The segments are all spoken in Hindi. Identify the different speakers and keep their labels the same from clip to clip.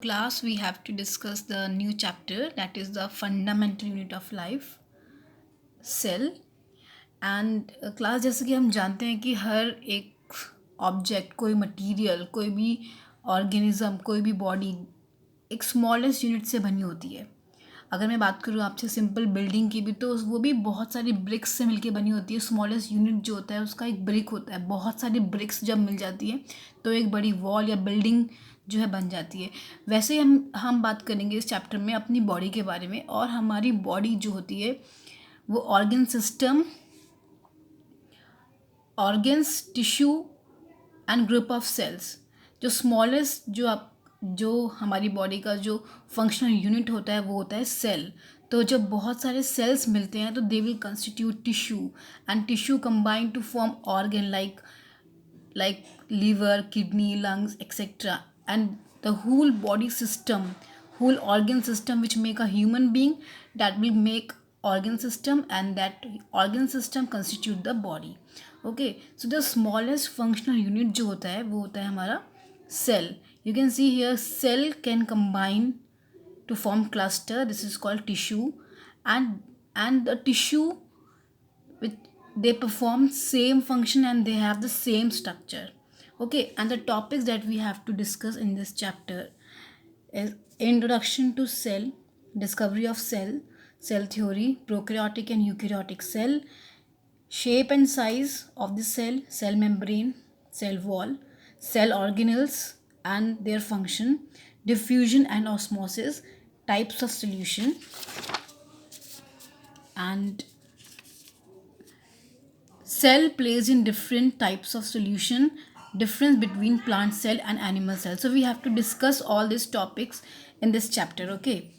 Speaker 1: Class, we have to discuss the new chapter, that is the fundamental unit of life, cell. And class, जैसे कि हम जानते हैं कि हर एक ऑब्जेक्ट, कोई मटेरियल, कोई भी ऑर्गेनिज्म, कोई भी बॉडी एक स्मॉलेस्ट यूनिट से बनी होती है. अगर मैं बात करूँ आपसे सिंपल बिल्डिंग की भी, तो वो भी बहुत सारी ब्रिक्स से मिलके बनी होती है. स्मॉलेस्ट यूनिट जो होता है उसका एक ब्रिक होता है. बहुत सारी ब्रिक्स जब मिल जाती है तो एक बड़ी वॉल या बिल्डिंग जो है बन जाती है. वैसे ही हम बात करेंगे इस चैप्टर में अपनी बॉडी के बारे में. और हमारी बॉडी जो होती है वो organ system, organs, tissue and group of cells, जो स्मॉलेस्ट जो हमारी बॉडी का जो फंक्शनल यूनिट होता है वो होता है सेल. तो जब बहुत सारे सेल्स मिलते हैं तो they will constitute tissue, and tissue combine to form organ like liver, kidney, lungs, etc. And the whole body system, whole organ system which make a human being, that will make organ system, and that organ system constitute the body. Okay, so the smallest functional unit जो होता है वो होता है हमारा cell. You can see here cell can combine to form cluster. This is called tissue, and the tissue which they perform same function and they have the same structure. Okay, and the topics that we have to discuss in this chapter is introduction to cell, discovery of cell, cell theory, prokaryotic and eukaryotic cell, shape and size of the cell membrane, cell wall, cell organelles and their function, diffusion and osmosis, types of solution, and cell plays in different types of solution, difference between plant cell and animal cell. So we have to discuss all these topics in this chapter. Okay,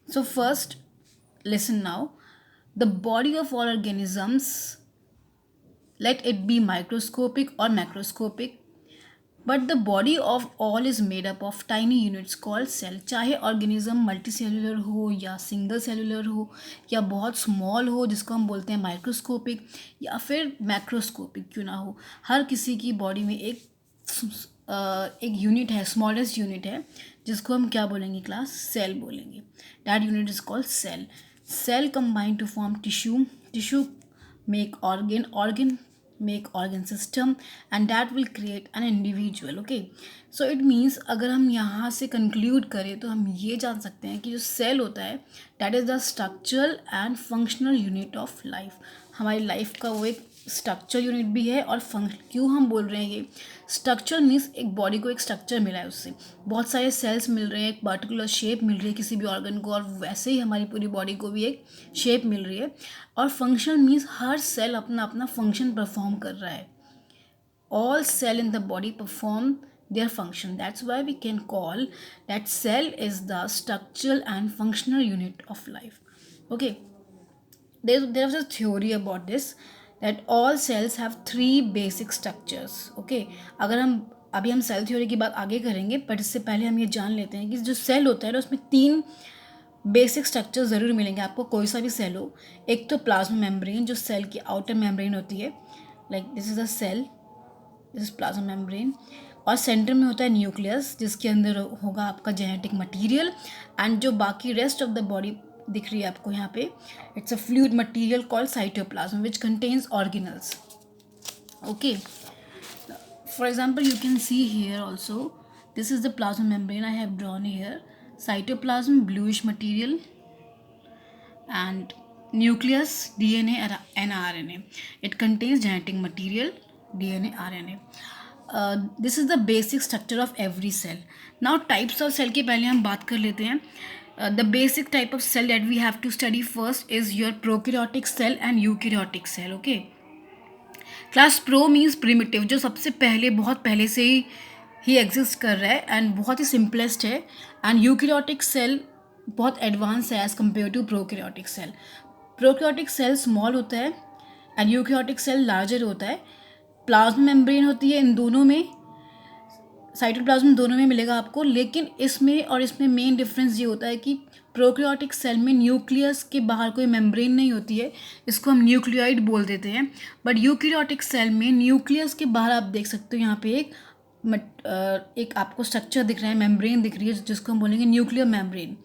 Speaker 1: so first listen now. The body of all organisms, let it be microscopic or macroscopic, but the body of all is made up of tiny units called cell. चाहे ऑर्गेनिज्म मल्टी सेलुलर हो या सिंगल सेलुलर हो या बहुत स्मॉल हो जिसको हम बोलते हैं माइक्रोस्कोपिक, या फिर मैक्रोस्कोपिक क्यों ना हो, हर किसी की बॉडी में एक यूनिट है, स्मॉलेस्ट यूनिट है, जिसको हम क्या बोलेंगे क्लास? सेल बोलेंगे. That unit is called cell. Cell combine to form tissue, tissue make organ make organ system, and that will create an individual. Okay, so it means अगर हम यहाँ से conclude करें तो हम ये जान सकते हैं कि जो सेल होता है that is the structural and functional unit of life. हमारी लाइफ का वो एक स्ट्रक्चर यूनिट भी है. और क्यों हम बोल रहे हैं ये स्ट्रक्चर मीन्स एक बॉडी को एक स्ट्रक्चर मिला है, उससे बहुत सारे सेल्स मिल रहे हैं, एक पर्टिकुलर शेप मिल रही है किसी भी ऑर्गन को, और वैसे ही हमारी पूरी बॉडी को भी एक शेप मिल रही है. और फंक्शन मीन्स हर सेल अपना अपना फंक्शन परफॉर्म कर रहा है. All cell in the body perform their function. That's why we can call that cell is the structural and functional unit of life. Okay, there was a theory about this that all cells have three basic structures. Okay, अगर अभी हम सेल थ्योरी की बात आगे करेंगे, बट इससे पहले हम ये जान लेते हैं कि जो सेल होता है ना उसमें तीन बेसिक स्ट्रक्चर ज़रूर मिलेंगे आपको, कोई सा भी सेल हो. एक तो प्लाज्मा मेम्ब्रेन, जो सेल की आउटर मेम्ब्रेन होती है, like this is a cell, this is plasma membrane. और सेंटर में होता है न्यूक्लियस, जिसके अंदर होगा आपका जेनेटिक मटेरियल. एंड जो बाकी रेस्ट ऑफ द बॉडी दिख रही है आपको यहाँ पे, it's a fluid material called cytoplasm which contains organelles. Okay, for example you can see here also, this is the plasma membrane I have drawn here. Cytoplasm, bluish material, and nucleus, DNA and RNA. It contains genetic material, DNA, RNA. This is the basic structure of every cell. Now types of cell के पहले हम बात कर लेते हैं. The basic type of cell that we have to study first is your prokaryotic cell and eukaryotic cell. Okay, class pro means primitive, जो सबसे पहले बहुत पहले से ही एग्जिस्ट कर रहा है एंड बहुत ही सिंपलेस्ट है. एंड यूकैरियोटिक सेल बहुत एडवांस है as compare to prokaryotic cell. Prokaryotic cell small होता है एंड यूकैरियोटिक सेल लार्जर होता है. प्लाज्मा मेम्ब्रेन होती है इन दोनों में, साइटोप्लाज्म दोनों में मिलेगा आपको. लेकिन इसमें और इसमें मेन डिफरेंस ये होता है कि प्रोकैरियोटिक सेल में न्यूक्लियस के बाहर कोई मेम्ब्रेन नहीं होती है, इसको हम न्यूक्लियोइड बोल देते हैं. बट यूकैरियोटिक सेल में न्यूक्लियस के बाहर आप देख सकते हो यहाँ पे एक एक आपको स्ट्रक्चर दिख रहा है, मेम्ब्रेन दिख रही है, जिसको हम बोलेंगे nuclear membrane.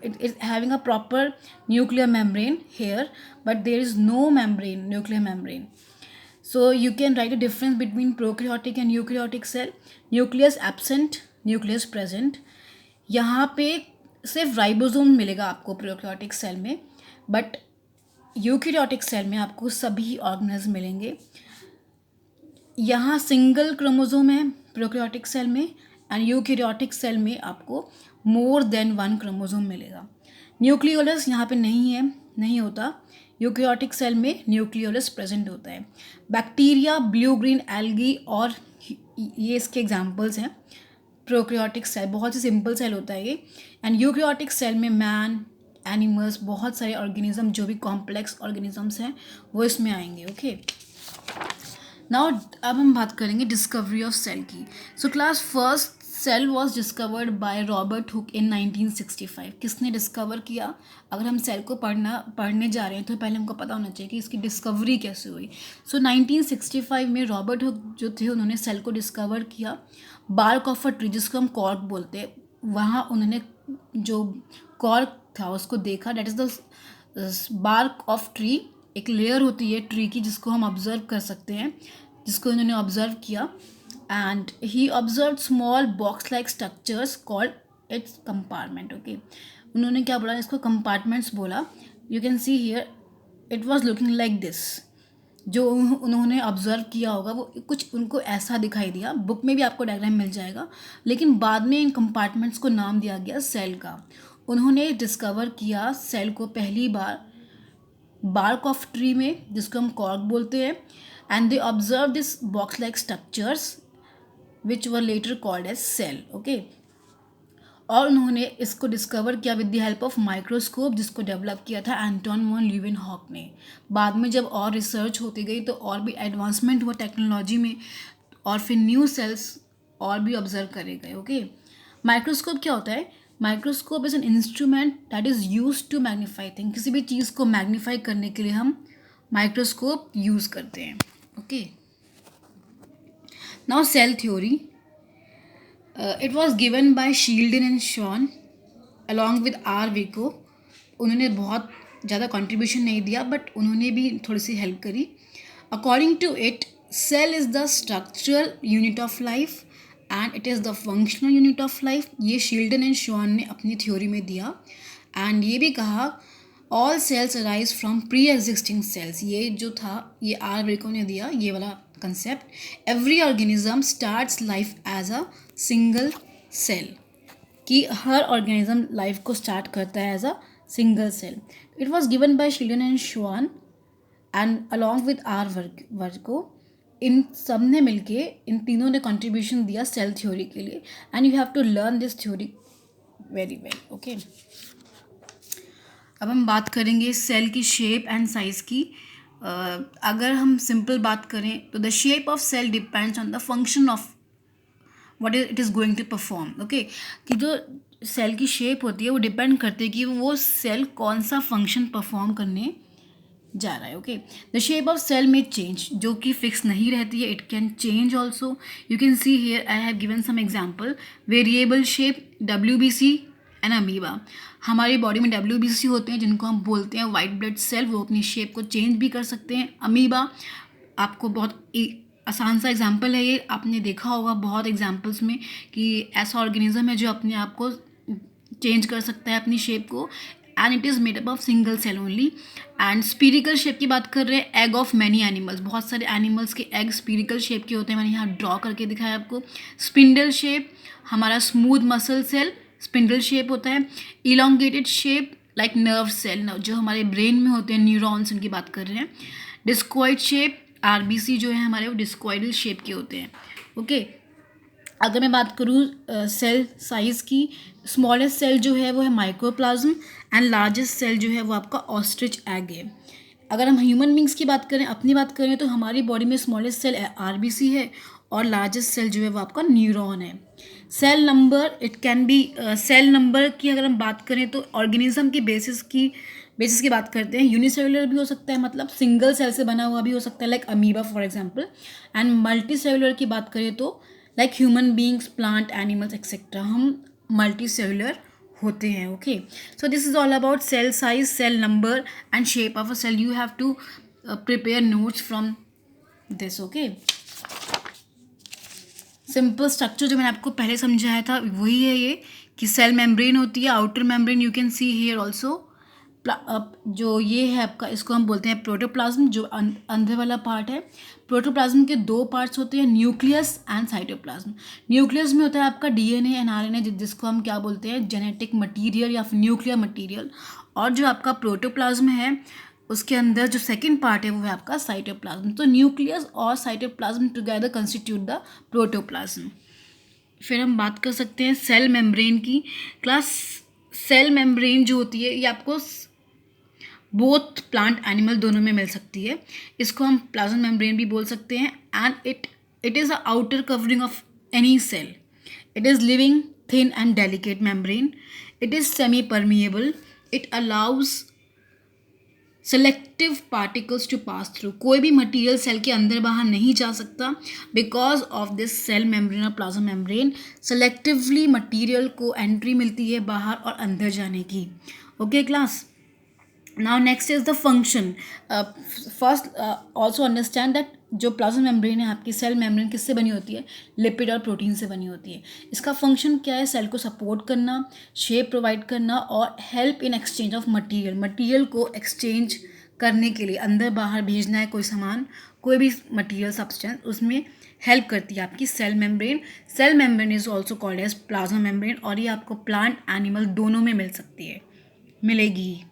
Speaker 1: It is having a proper nuclear membrane here, but there is no membrane, nuclear membrane. So you can write a difference between prokaryotic and eukaryotic cell. Nucleus absent, nucleus present. यहाँ पे सिर्फ राइबोसोम मिलेगा आपको प्रोकैरियोटिक सेल में, बट यूकैरियोटिक सेल में आपको सभी ऑर्गेनेल्स मिलेंगे. यहाँ सिंगल क्रोमोसोम है प्रोकैरियोटिक सेल में, एंड यूकैरियोटिक सेल में आपको मोर देन वन क्रोमोसोम मिलेगा. न्यूक्लियोलस यहाँ पे नहीं है, नहीं होता. यूकैरियोटिक सेल में न्यूक्लियोलस प्रेजेंट होता है. बैक्टीरिया, ब्लू ग्रीन एल्गी और ये इसके एग्जांपल्स हैं. प्रोकैरियोटिक सेल बहुत ही सिंपल सेल होता है ये. एंड यूकैरियोटिक सेल में मैन, एनिमल्स, बहुत सारे ऑर्गेनिज्म जो भी कॉम्प्लेक्स ऑर्गेनिजम्स हैं वो इसमें आएंगे. ओके, नाउ अब हम बात करेंगे डिस्कवरी ऑफ सेल की. So class first, cell was discovered by Robert Hooke in 1965. किसने डिस्कवर किया? अगर हम सेल को पढ़ने जा रहे हैं तो पहले हमको पता होना चाहिए कि इसकी डिस्कवरी कैसे हुई. सो 1965 में रॉबर्ट हुक जो थे उन्होंने सेल को डिस्कवर किया. बार्क ऑफ अ ट्री, जिसको हम कॉर्क बोलते हैं, वहाँ उन्होंने जो कॉर्क था उसको देखा. That is the bark of tree. एक लेयर होती है ट्री की जिसको हम ऑब्जर्व कर सकते हैं, जिसको उन्होंने ऑब्जर्व किया. And he observe small box like structures called its compartment. Okay, उन्होंने क्या बोला? इसको कंपार्टमेंट्स बोला. You can see here it was looking like this. जो उन्होंने ऑब्जर्व किया होगा वो कुछ उनको ऐसा दिखाई दिया. बुक में भी आपको डायग्राम मिल जाएगा, लेकिन बाद में इन कंपार्टमेंट्स को नाम दिया गया सेल का. उन्होंने डिस्कवर किया सेल को पहली बार बार्क ऑफ ट्री में, जिसको हम कॉर्क बोलते हैं. And they observe this box like structures which were later called as cell. Okay, और उन्होंने इसको डिस्कवर किया with the help of microscope, जिसको डेवलप किया था एंटोन वॉन ल्यूवेनहॉक ने. बाद में जब और रिसर्च होती गई तो और भी एडवांसमेंट हुआ टेक्नोलॉजी में, और फिर न्यू सेल्स और भी ऑब्जर्व करे गए. ओके, माइक्रोस्कोप क्या होता है? Microscope is an instrument that is use to magnify thing. किसी भी चीज़ को मैग्नीफाई करने के लिए हम माइक्रोस्कोप यूज़ करते हैं. Okay, now cell theory. It was given by Schleiden and Schwann along with R विको. उन्होंने बहुत ज़्यादा कंट्रीब्यूशन नहीं दिया, बट उन्होंने भी थोड़ी सी हेल्प करी. According to it, cell is the structural unit of life and it is the functional unit of life. ये शील्डन एंड शॉन ने अपनी थ्योरी में दिया. एंड ये भी कहा all cells arise from preexisting cells. ये जो था ये आर विको ने दिया, ये वाला concept. Every organism starts life as a single cell, कि हर ऑर्गेनिज्म लाइफ को स्टार्ट करता है as a single cell. It was given by Schleiden and Schwann and along with Virchow को. इन सब ने मिलके, इन तीनों ने कंट्रीब्यूशन दिया सेल थ्योरी के लिए. And you have to learn this theory very well. Okay, अब हम बात करेंगे सेल की शेप एंड साइज़ की. अगर हम सिंपल बात करें तो the shape of cell depends on the function of what it is going to perform. Okay, कि जो सेल की शेप होती है वो डिपेंड करती है कि वो सेल कौन सा फंक्शन परफॉर्म करने जा रहा है. Okay, the shape of cell में चेंज, जो कि फिक्स नहीं रहती है. It can change also. You can see here I have given some example. Variable shape, WBC and amoeba. हमारी बॉडी में WBC होते हैं जिनको हम बोलते हैं वाइट ब्लड सेल. वो अपनी शेप को चेंज भी कर सकते हैं. अमीबा आपको बहुत आसान सा एग्जाम्पल है ये, आपने देखा होगा बहुत एग्जाम्पल्स में कि ऐसा ऑर्गेनिज्म है जो अपने आप को चेंज कर सकता है अपनी शेप को. And it is made up of single cell only. And spherical shape की बात कर रहे हैं. एग ऑफ मैनी एनिमल्स, बहुत सारे एनिमल्स के एग स्पीरिकल शेप के होते हैं. मैंने यहाँ ड्रॉ करके दिखाया आपको. स्पिंडल शेप, हमारा smooth muscle cell spindle shape होता है. Elongated shape like nerve cell, जो हमारे ब्रेन में होते हैं, न्यूरॉन्स, उनकी बात कर रहे हैं. डिस्क्वाइड शेप, RBC जो है हमारे वो डिस्क्वाइडल शेप के होते हैं. ओके, अगर मैं बात करूँ सेल साइज़ की, स्मॉलेस्ट सेल जो है वो है माइक्रोप्लाज्म एंड लार्जेस्ट सेल जो है वो आपका ऑस्ट्रिच एग है. अगर हम ह्यूमन बींग्स की बात करें, अपनी बात करें, तो हमारी बॉडी में स्मॉलेस्ट सेल RBC है और लार्जेस्ट सेल जो है वो आपका न्यूरॉन है. Cell number, it can be cell number की अगर हम बात करें तो ऑर्गेनिज्म की बेसिस की बात करते हैं. यूनिसेलुलर भी हो सकता है, मतलब सिंगल सेल से बना हुआ भी हो सकता है, like amoeba for example. And multicellular की बात करें तो like human beings, plant, animals etcetera, हम मल्टी सेलुलर होते हैं. Okay, so this is all about cell size, cell number and shape of a cell. You have to prepare notes from this. Okay, simple structure जो मैंने आपको पहले समझाया था वही है ये, कि सेल मेम्ब्रेन होती है, outer membrane you can see here also. जो ये है आपका, इसको हम बोलते हैं प्रोटोप्लाज्म, जो अंदर वाला पार्ट है. प्रोटोप्लाज्म के दो पार्ट्स होते हैं, न्यूक्लियस एंड साइटोप्लाज्म. न्यूक्लियस में होता है आपका डीएनए एंड आरएनए, जिसको हम क्या बोलते हैं, जेनेटिक मटीरियल या फिर न्यूक्लियर मटीरियल. और जो आपका प्रोटोप्लाज्म है उसके अंदर जो सेकंड पार्ट है वो है आपका साइटोप्लाज्म. तो न्यूक्लियस और cytoplasm together constitute the protoplasm. फिर हम बात कर सकते हैं सेल मेम्ब्रेन की. क्लास, सेल मेम्ब्रेन जो होती है ये आपको बोथ प्लांट एनिमल दोनों में मिल सकती है. इसको हम प्लाज्मा मेम्ब्रेन भी बोल सकते हैं. And it is the outer covering of any cell. It is living thin and delicate membrane. It is semipermeable. It allows selective particles to pass through. कोई भी मटीरियल सेल के अंदर बाहर नहीं जा सकता. Because of this cell membrane और प्लाज्मा मेम्ब्रेन सेलेक्टिवली मटीरियल को एंट्री मिलती है बाहर और अंदर जाने की. Okay class, now next is the function. First also understand that जो प्लाज्मा मेम्ब्रेन है आपकी, सेल मेम्ब्रेन किससे बनी होती है, लिपिड और प्रोटीन से बनी होती है. इसका फंक्शन क्या है, सेल को सपोर्ट करना, शेप प्रोवाइड करना और help in exchange of material. Material को एक्सचेंज करने के लिए, अंदर बाहर भेजना है कोई सामान, कोई भी मटीरियल सब्सटेंस, उसमें हेल्प करती है आपकी cell membrane. Cell membrane is also called as plasma membrane. और ये आपको प्लांट एनिमल दोनों में मिल सकती है, मिलेगी.